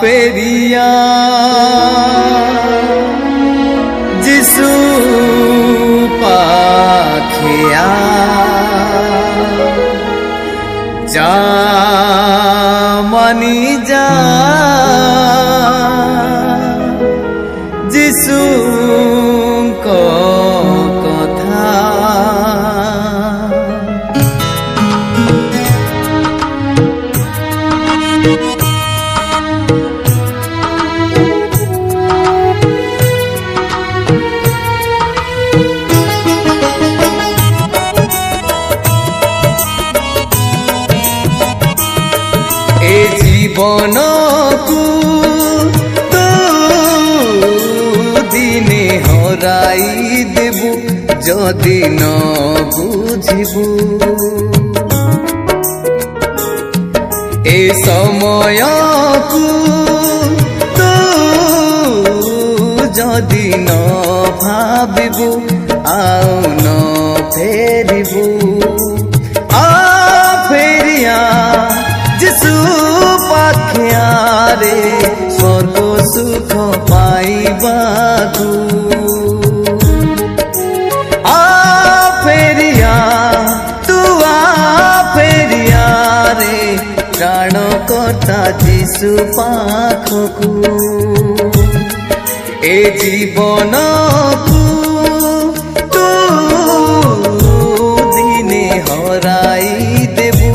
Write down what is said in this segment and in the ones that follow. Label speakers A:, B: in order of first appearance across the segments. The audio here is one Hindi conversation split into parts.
A: फेरिया जिसु पाखिया जा मनी जा जिसु को कथा जीवन को तो दिने हराई देबु जदि न बुझिबु ए समय को तो जदि न भाबिबु आउ न फेरिबु आ फेरिया जिसु पाखिया रे स्वर्ग सुख पाइबाकु आ फेरिया तू आ फेरिया रे प्राण कर्ता जिसु पाखकु ए जीवन को तू दिने हराई देबु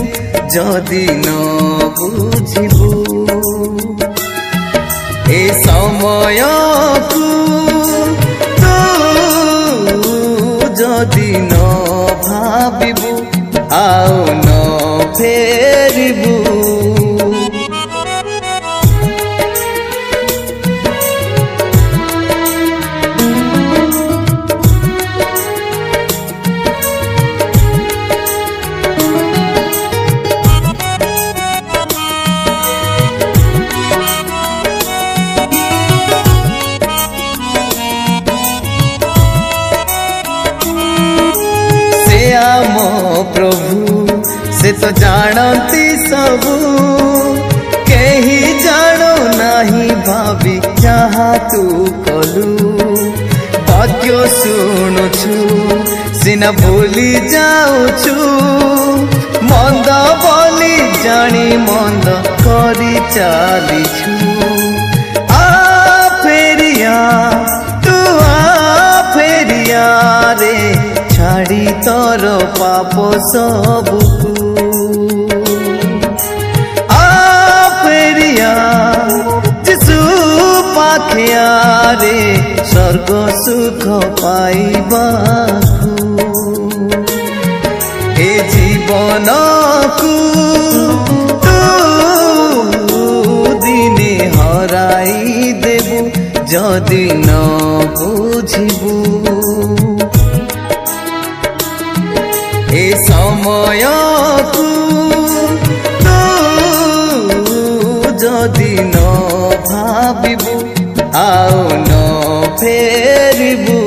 A: जदि न बुझिबु ए समय को तो जदि न भाबिबु आउ न फेरिबु मो प्रभु से तो जानती सबू कहीं जानो नहीं भाभी जहाँ तू कलू वाक्य शुणुछु सिना भूली जाऊछु मंद बोली जानी मंद करी चालीछु आ फेरिया तू आ फेरिया रे छाड़ी तोर पाप सबुकु आ फेरिया जिसु पाखिया रे स्वर्ग सुख पाइबाकु ए जीवन को तू दिने हराई देबु जदि न बुझिबु ए समय को तो जदि न भाबिबु आउ न फेरिबु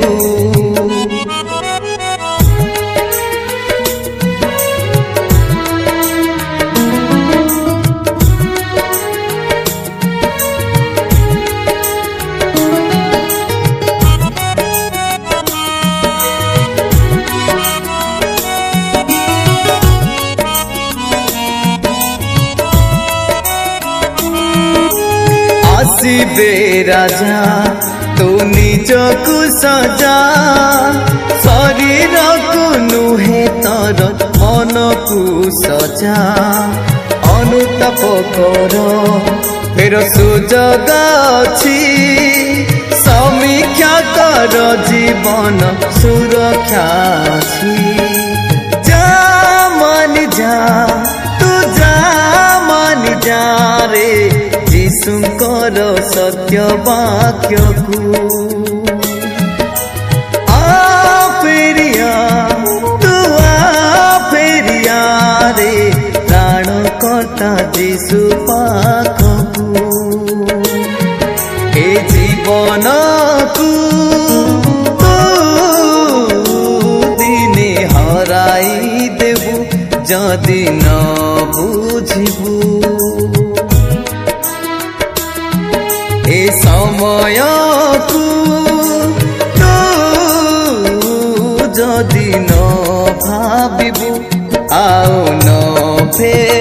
A: आसिबे राजा तू निजकु सजा शरीर को नुहे तर मन को सजा अनुताप कर फेर सुजग अछि समीक्षा कर जीवन सुरक्षा अछि जा मानि जा तू जा मानि जा रे यीशुंकर सत्य वाक्य को आ फेरिया तू आ फेरिया रे प्राण कर्ता यीशु पाखकु ए जीवन को दिने हराई देबु जदि न बुझिबु ସମୟକୁ ତୁ ଯଦି ନ ଭାବିବୁ ଆଉ ନ ଫେରିବୁ